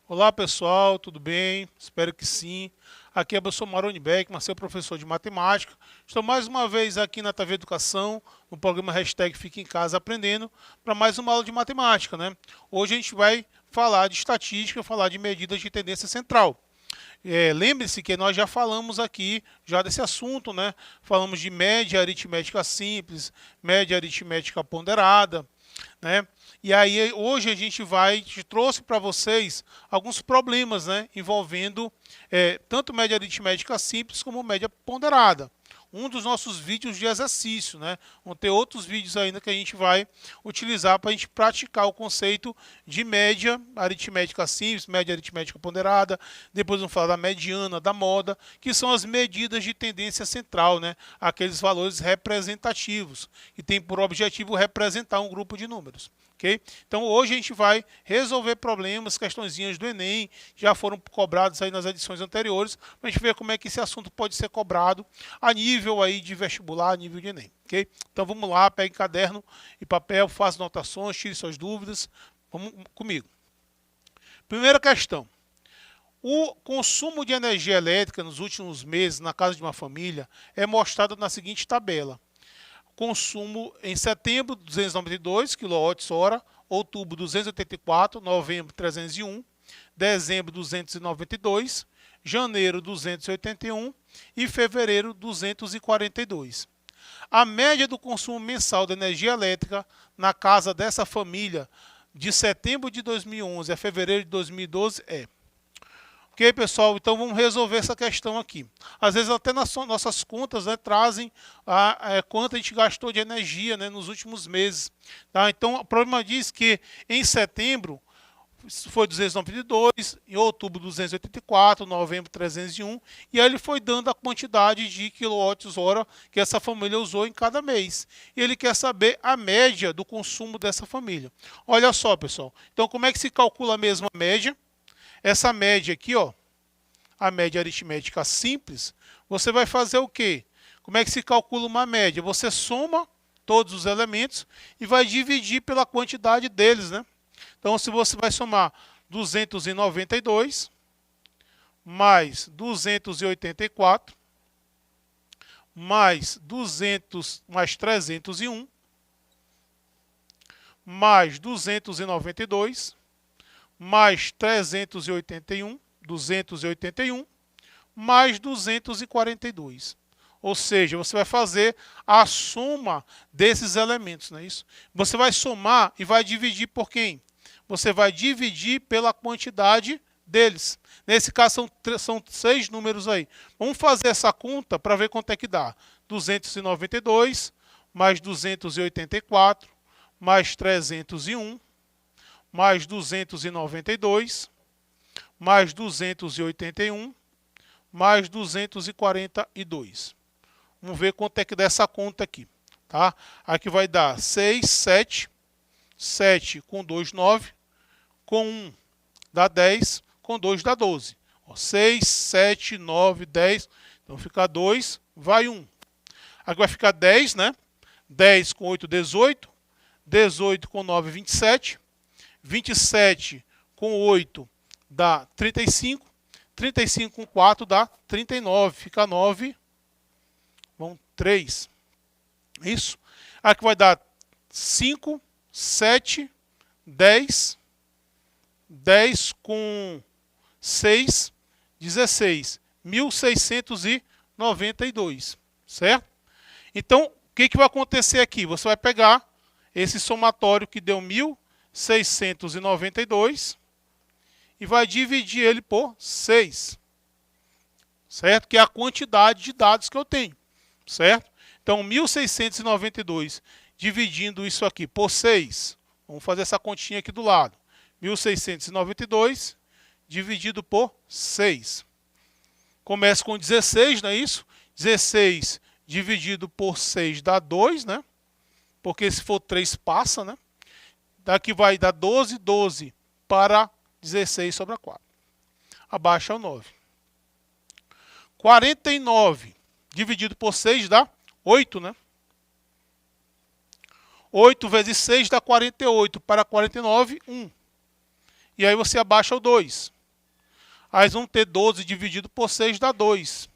Olá pessoal, tudo bem? Espero que sim. Aqui é o professor Maroni Beckmann, seu professor de matemática. Estou mais uma vez aqui na TV Educação, no programa Hashtag Fique em Casa Aprendendo, para mais uma aula de matemática, né? Hoje a gente vai falar de estatística, falar de medidas de tendência central. Lembre-se que nós já falamos aqui já desse assunto, né? Falamos de média aritmética simples, média aritmética ponderada, né? E aí hoje a gente trouxe para vocês alguns problemas, né, envolvendo tanto média aritmética simples como média ponderada. Um dos nossos vídeos de exercício, né? Vão ter outros vídeos ainda que a gente vai utilizar para a gente praticar o conceito de média aritmética simples, média aritmética ponderada. Depois vamos falar da mediana, da moda, que são as medidas de tendência central, né? Aqueles valores representativos, que tem por objetivo representar um grupo de números. Okay? Então hoje a gente vai resolver problemas, questõezinhas do Enem, já foram cobrados aí nas edições anteriores, para a gente ver como é que esse assunto pode ser cobrado a nível aí de vestibular, a nível de Enem. Okay? Então vamos lá, pegue caderno e papel, faça anotações, tire suas dúvidas, vamos comigo. Primeira questão. O consumo de energia elétrica nos últimos meses na casa de uma família é mostrado na seguinte tabela. Consumo em setembro, 292 kWh, outubro, 284, novembro, 301, dezembro, 292, janeiro, 281 e fevereiro, 242. A média do consumo mensal de energia elétrica na casa dessa família de setembro de 2011 a fevereiro de 2012 é... Ok, pessoal? Então vamos resolver essa questão aqui. Às vezes até nas nossas contas, né, trazem quanto a gente gastou de energia, né, nos últimos meses. Tá? Então o problema diz que em setembro foi 292, em outubro 284, novembro 301, e aí ele foi dando a quantidade de quilowatts-hora que essa família usou em cada mês. E ele quer saber a média do consumo dessa família. Olha só, pessoal. Então como é que se calcula a mesma média? Essa média aqui, ó, a média aritmética simples, você vai fazer o quê? Como é que se calcula uma média? Você soma todos os elementos e vai dividir pela quantidade deles, né? Então, se você vai somar 292 mais 284 mais 301 mais 292 mais 381, 281, mais 242. Ou seja, você vai fazer a soma desses elementos, não é isso? Você vai somar e vai dividir por quem? Você vai dividir pela quantidade deles. Nesse caso, são 6 números aí. Vamos fazer essa conta para ver quanto é que dá. 292, mais 284, mais 301, mais 292, mais 281, mais 242. Vamos ver quanto é que dá essa conta aqui. Tá? Aqui vai dar 6, 7, 7 com 2, 9, com 1 dá 10, com 2 dá 12. 6, 7, 9, 10, então fica 2, vai 1. Aqui vai ficar 10, né? 10 com 8, 18, 18 com 9, 27, 27 com 8 dá 35, 35 com 4 dá 39, fica 9, vão 3. Isso. Aqui vai dar 5, 7, 10, 10 com 6, 16, 1692, certo? Então, o que vai acontecer aqui? Você vai pegar esse somatório que deu 1692 e vai dividir ele por 6, certo? Que é a quantidade de dados que eu tenho, certo? Então, 1692 dividindo isso aqui por 6, vamos fazer essa continha aqui do lado. 1692 dividido por 6. Começa com 16, não é isso? 16 dividido por 6 dá 2, né? Porque se for 3 passa, né? Daqui vai dar 12, 12 para 16 sobra 4. Abaixa o 9. 49 dividido por 6 dá 8, né? 8 vezes 6 dá 48. Para 49, 1. E aí você abaixa o 2. Aí vamos ter 12 dividido por 6 dá 2.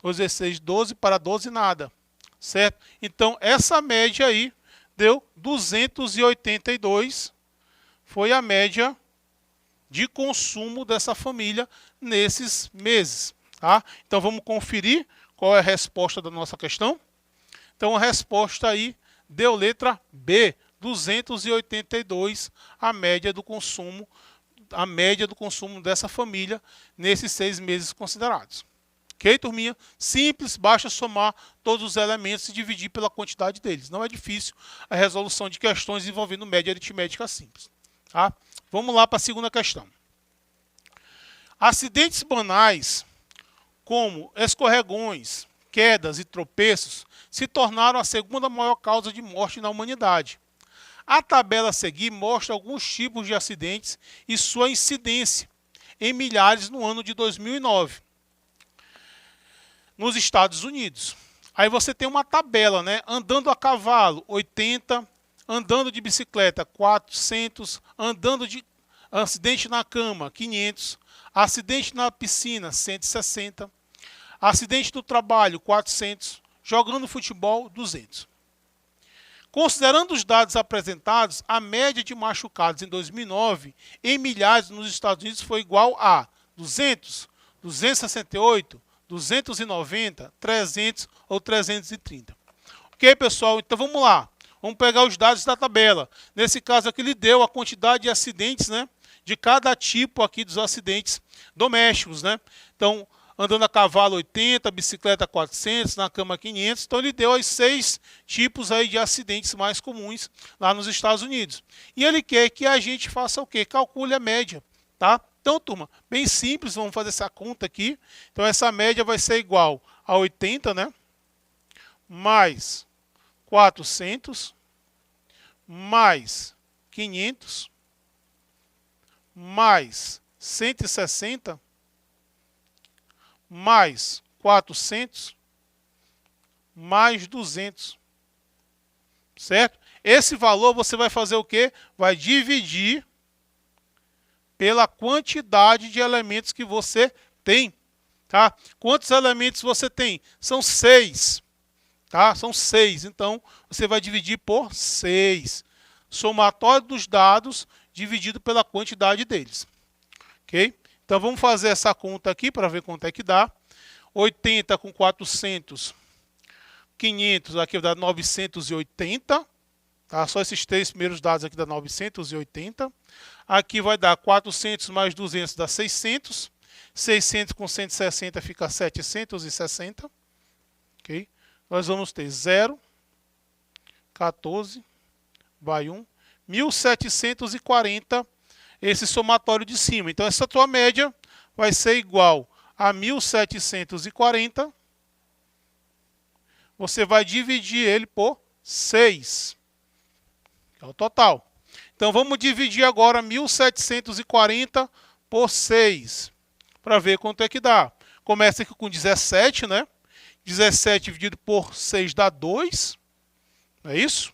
2 vezes 6, 12. Para 12, nada. Certo? Então, essa média aí deu 282. Foi a média de consumo dessa família nesses meses. Tá? Então, vamos conferir qual é a resposta da nossa questão. Então, a resposta aí deu letra B, 282, a média do consumo dessa família nesses 6 meses considerados. Ok, turminha? Simples, basta somar todos os elementos e dividir pela quantidade deles. Não é difícil a resolução de questões envolvendo média aritmética simples. Tá? Vamos lá para a segunda questão. Acidentes banais, como escorregões, quedas e tropeços, se tornaram a segunda maior causa de morte na humanidade. A tabela a seguir mostra alguns tipos de acidentes e sua incidência em milhares no ano de 2009, nos Estados Unidos. Aí você tem uma tabela, né? Andando a cavalo, 80, andando de bicicleta, 400, acidente na cama, 500, acidente na piscina, 160, acidente do trabalho, 400, jogando futebol, 200. Considerando os dados apresentados, a média de machucados em 2009 em milhares nos Estados Unidos foi igual a 200, 268, 290, 300 ou 330. Ok, pessoal? Então vamos lá. Vamos pegar os dados da tabela. Nesse caso aqui, ele deu a quantidade de acidentes, né? De cada tipo aqui dos acidentes domésticos, né? Então, andando a cavalo 80, bicicleta 400, na cama 500. Então, ele deu os 6 tipos aí de acidentes mais comuns lá nos Estados Unidos. E ele quer que a gente faça o quê? Calcule a média, tá? Então, turma, bem simples, vamos fazer essa conta aqui. Então, essa média vai ser igual a 80, né? Mais 400, mais 500, mais 160, mais 400, mais 200. Certo? Esse valor você vai fazer o quê? Vai dividir pela quantidade de elementos que você tem. Tá? Quantos elementos você tem? São 6. Tá? São 6. Então, você vai dividir por 6. Somatório dos dados dividido pela quantidade deles. Ok? Então, vamos fazer essa conta aqui para ver quanto é que dá. 80 com 400, 500, aqui dá 980. Tá? Só esses 3 primeiros dados aqui dá 980. Aqui vai dar 400 mais 200 dá 600. 600 com 160 fica 760. Ok? Nós vamos ter 0, 14, vai 1, 1740, esse somatório de cima. Então, essa tua média vai ser igual a 1740. Você vai dividir ele por 6, que é o total. Então, vamos dividir agora 1740 por 6, para ver quanto é que dá. Começa aqui com 17, né? 17 dividido por 6 dá 2, não é isso?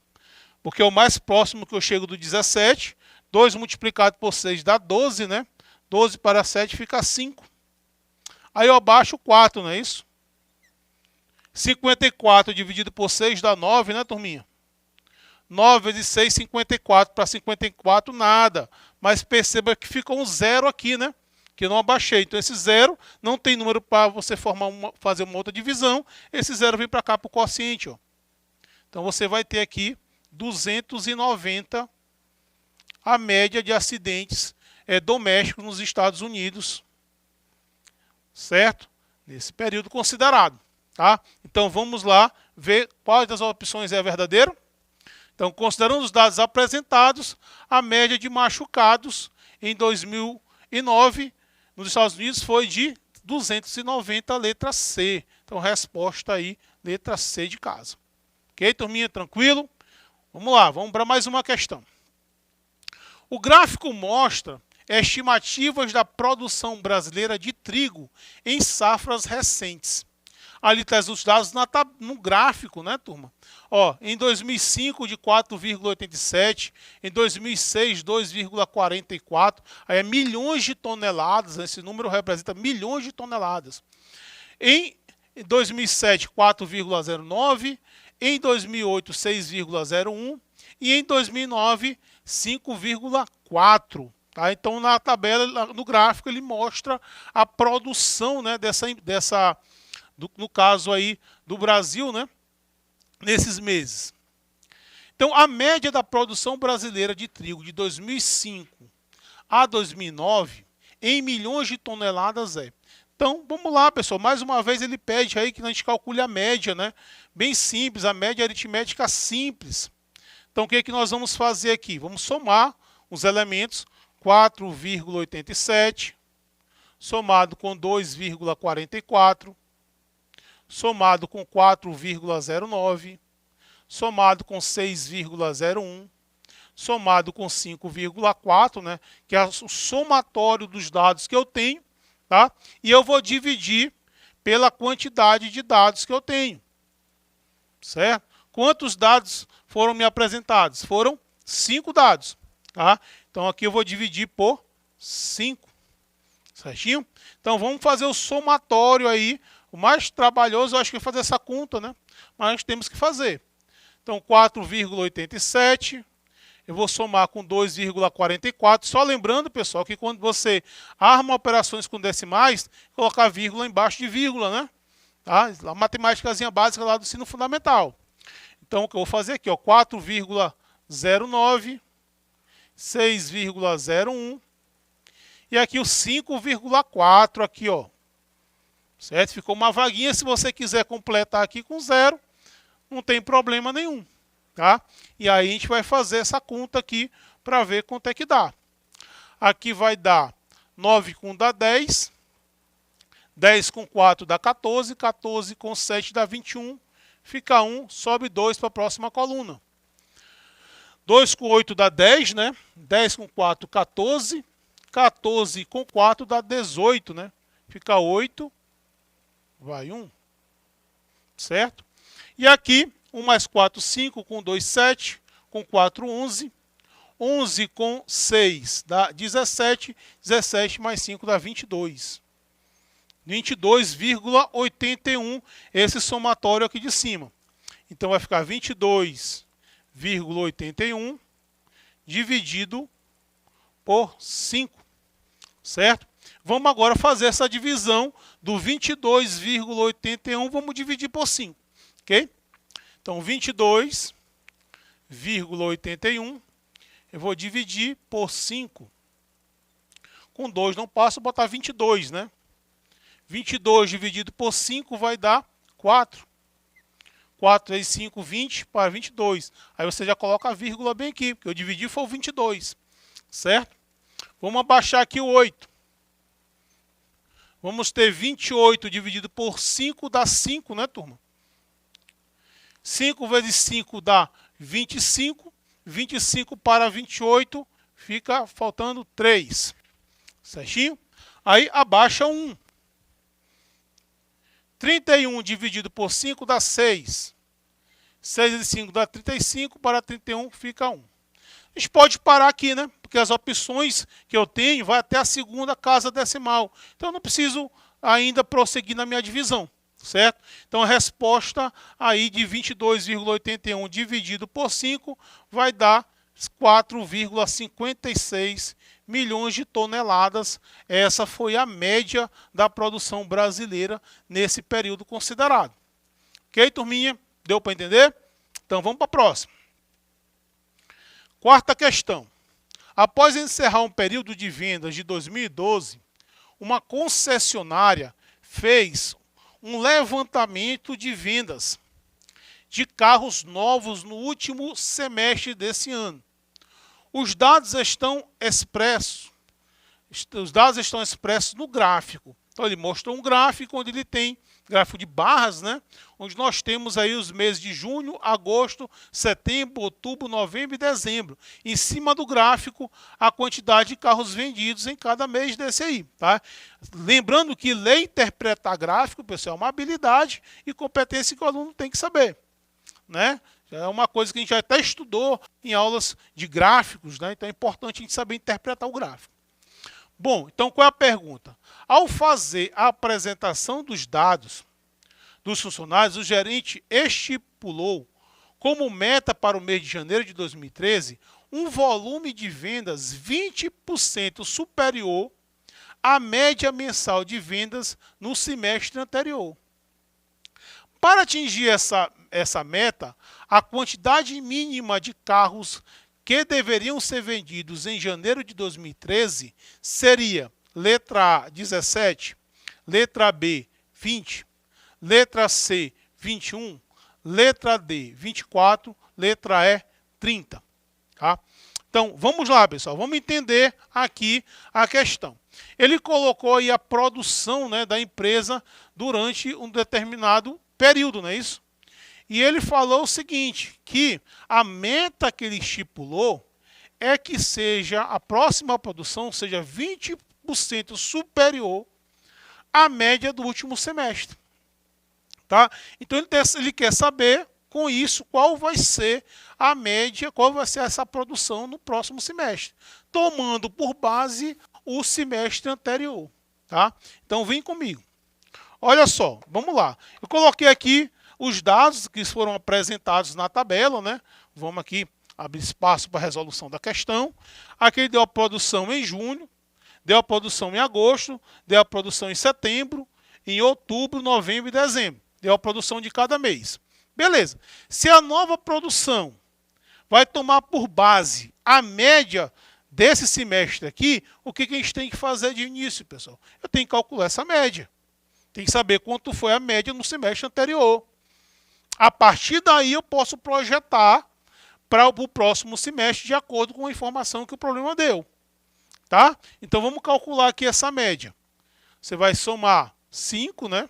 Porque é o mais próximo que eu chego do 17. 2 multiplicado por 6 dá 12, né? 12 para 7 fica 5. Aí eu abaixo 4, não é isso? 54 dividido por 6 dá 9, né, turminha? 9 vezes 6, 54. Para 54, nada. Mas perceba que ficou um 0 aqui, né? Que eu não abaixei. Então, esse 0 não tem número para você fazer uma outra divisão. Esse 0 vem para cá para o quociente. Ó. Então, você vai ter aqui 290 a média de acidentes domésticos nos Estados Unidos. Certo? Nesse período considerado. Tá? Então, vamos lá ver quais das opções é verdadeiro. Então, considerando os dados apresentados, a média de machucados em 2009 nos Estados Unidos foi de 290, letra C. Então, resposta aí, letra C de casa. Ok, turminha? Tranquilo? Vamos lá, vamos para mais uma questão. O gráfico mostra estimativas da produção brasileira de trigo em safras recentes. Ali está os dados no gráfico, né, turma? Ó, em 2005, de 4,87, em 2006, 2,44, aí é milhões de toneladas, esse número representa milhões de toneladas. Em 2007, 4,09, em 2008, 6,01 e em 2009, 5,4. Tá? Então, na tabela, no gráfico, ele mostra a produção, né, no caso aí do Brasil, né, nesses meses. Então, a média da produção brasileira de trigo de 2005 a 2009, em milhões de toneladas é. Então, vamos lá, pessoal. Mais uma vez ele pede aí que a gente calcule a média, né? Bem simples, a média aritmética simples. Então, o que é que nós vamos fazer aqui? Vamos somar os elementos 4,87, somado com 2,44, somado com 4,09, somado com 6,01, somado com 5,4, né? Que é o somatório dos dados que eu tenho, tá? E eu vou dividir pela quantidade de dados que eu tenho, certo? Quantos dados foram me apresentados? Foram 5 dados, tá? Então aqui eu vou dividir por 5, certinho? Então vamos fazer o somatório aí. O mais trabalhoso eu acho que é fazer essa conta, né? Mas temos que fazer. Então 4,87, eu vou somar com 2,44. Só lembrando, pessoal, que quando você arma operações com decimais, colocar vírgula embaixo de vírgula, né? Tá? A matemáticazinha básica lá do ensino fundamental. Então o que eu vou fazer aqui, ó, 4,09, 6,01 e aqui o 5,4 aqui, ó. Certo? Ficou uma vaguinha. Se você quiser completar aqui com 0, não tem problema nenhum, tá? E aí a gente vai fazer essa conta aqui para ver quanto é que dá. Aqui vai dar 9 com 1 dá 10, 10 com 4 dá 14, 14 com 7 dá 21, fica 1, sobe 2 para a próxima coluna. 2 com 8 dá 10, né? 10 com 4, 14, 14 com 4 dá 18, né? Fica 8, vai 1, certo? E aqui, 1 mais 4, 5, com 2, 7, com 4, 11, 11 com 6 dá 17, 17 mais 5 dá 22. 22,81, esse somatório aqui de cima. Então vai ficar 22,81 dividido por 5, certo? Vamos agora fazer essa divisão do 22,81, vamos dividir por 5, ok? Então 22,81, eu vou dividir por 5. Com 2 não passo, vou botar 22, né? 22 dividido por 5 vai dar 4. 4 vezes 5, 20 para 22. Aí você já coloca a vírgula bem aqui, porque eu dividi foi o 22, certo? Vamos abaixar aqui o 8. Vamos ter 28 dividido por 5 dá 5, né, turma? 5 vezes 5 dá 25. 25 para 28 fica faltando 3. Certinho? Aí abaixa 1. 31 dividido por 5 dá 6. 6 vezes 5 dá 35, para 31 fica 1. A gente pode parar aqui, né? Porque as opções que eu tenho vai até a segunda casa decimal. Então eu não preciso ainda prosseguir na minha divisão, certo? Então a resposta aí de 22,81 dividido por 5 vai dar 4,56 milhões de toneladas. Essa foi a média da produção brasileira nesse período considerado. Ok, turminha? Deu para entender? Então vamos para a próxima. Quarta questão. Após encerrar um período de vendas de 2012, uma concessionária fez um levantamento de vendas de carros novos no último semestre desse ano. Os dados estão expressos no gráfico. Então ele mostrou um gráfico onde ele tem gráfico de barras, né? Onde nós temos aí os meses de junho, agosto, setembro, outubro, novembro e dezembro. Em cima do gráfico, a quantidade de carros vendidos em cada mês desse aí, tá? Lembrando que ler e interpretar gráfico, pessoal, é uma habilidade e competência que o aluno tem que saber, né? É uma coisa que a gente já até estudou em aulas de gráficos, né? Então é importante a gente saber interpretar o gráfico. Bom, então qual é a pergunta? Ao fazer a apresentação dos dados dos funcionários, o gerente estipulou como meta para o mês de janeiro de 2013 um volume de vendas 20% superior à média mensal de vendas no semestre anterior. Para atingir essa meta, a quantidade mínima de carros que deveriam ser vendidos em janeiro de 2013 seria letra A, 17, letra B, 20, letra C, 21, letra D, 24, letra E, 30. Tá? Então, vamos lá, pessoal, vamos entender aqui a questão. Ele colocou aí a produção, né, da empresa durante um determinado período, não é isso? E ele falou o seguinte, que a meta que ele estipulou é que seja a próxima produção seja 20% superior à média do último semestre. Tá? Então ele quer saber, com isso, qual vai ser a média, qual vai ser essa produção no próximo semestre, tomando por base o semestre anterior. Tá? Então vem comigo. Olha só, vamos lá. Eu coloquei aqui os dados que foram apresentados na tabela, né? Vamos aqui abrir espaço para a resolução da questão. Aqui ele deu a produção em junho, deu a produção em agosto, deu a produção em setembro, em outubro, novembro e dezembro. Deu a produção de cada mês. Beleza. Se a nova produção vai tomar por base a média desse semestre aqui, o que a gente tem que fazer de início, pessoal? Eu tenho que calcular essa média. Tem que saber quanto foi a média no semestre anterior. A partir daí eu posso projetar para o próximo semestre de acordo com a informação que o problema deu. Tá? Então vamos calcular aqui essa média. Você vai somar 5, né?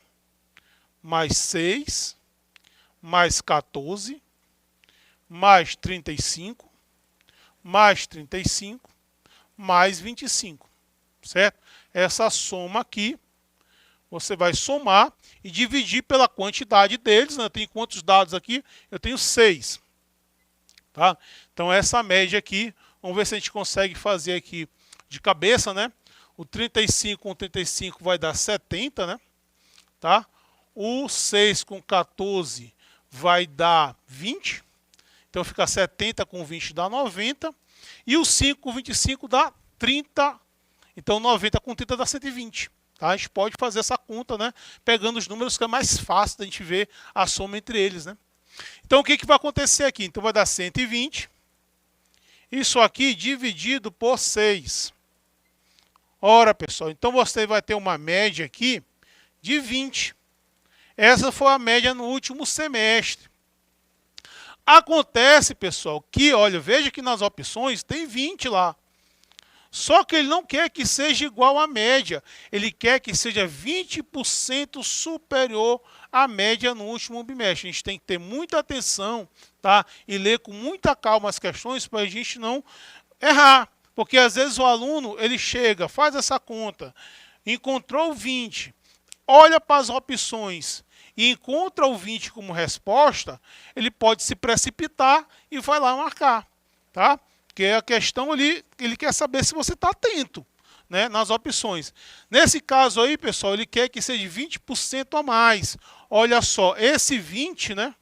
Mais 6, mais 14, mais 35, mais 35, mais 25. Certo? Essa soma aqui, você vai somar e dividir pela quantidade deles, né? Eu tenho quantos dados aqui? Eu tenho 6. Tá? Então essa média aqui, vamos ver se a gente consegue fazer aqui de cabeça, né? O 35 com 35 vai dar 70, né? Tá? O 6 com 14 vai dar 20. Então fica 70 com 20 dá 90. E o 5 com 25 dá 30. Então 90 com 30 dá 120. Tá? A gente pode fazer essa conta, né? Pegando os números que é mais fácil da gente ver a soma entre eles, né? Então o que vai acontecer aqui? Então vai dar 120. Isso aqui dividido por 6. Ora, pessoal, então você vai ter uma média aqui de 20. Essa foi a média no último semestre. Acontece, pessoal, que, olha, veja que nas opções tem 20 lá. Só que ele não quer que seja igual à média. Ele quer que seja 20% superior à média no último bimestre. A gente tem que ter muita atenção, tá? E ler com muita calma as questões para a gente não errar. Porque às vezes o aluno, ele chega, faz essa conta, encontrou 20, olha para as opções e encontra o 20 como resposta, ele pode se precipitar e vai lá marcar, tá? Porque a questão ali, ele quer saber se você está atento, né, nas opções. Nesse caso aí, pessoal, ele quer que seja 20% a mais. Olha só, esse 20, né?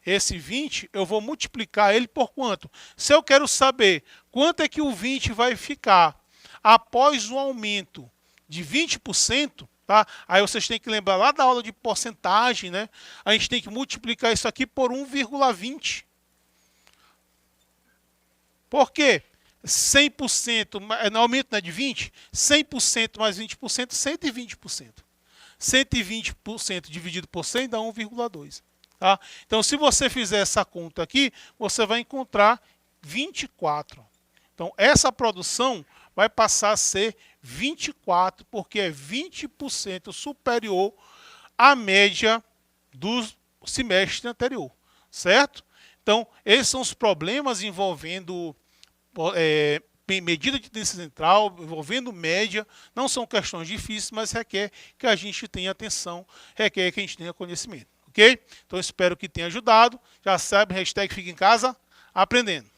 Esse 20, eu vou multiplicar ele por quanto? Se eu quero saber quanto é que o 20 vai ficar após o aumento de 20%, tá? Aí vocês têm que lembrar lá da aula de porcentagem, né? A gente tem que multiplicar isso aqui por 1,20. Por quê? 100%, no aumento não é de 20? 100% mais 20%, 120%. 120% dividido por 100 dá 1,2. Tá? Então, se você fizer essa conta aqui, você vai encontrar 24. Então, essa produção vai passar a ser 24, porque é 20% superior à média do semestre anterior, certo? Então, esses são os problemas envolvendo medida de tendência central, envolvendo média. Não são questões difíceis, mas requer que a gente tenha atenção, requer que a gente tenha conhecimento, ok? Então, espero que tenha ajudado. Já sabe, hashtag fica em casa aprendendo.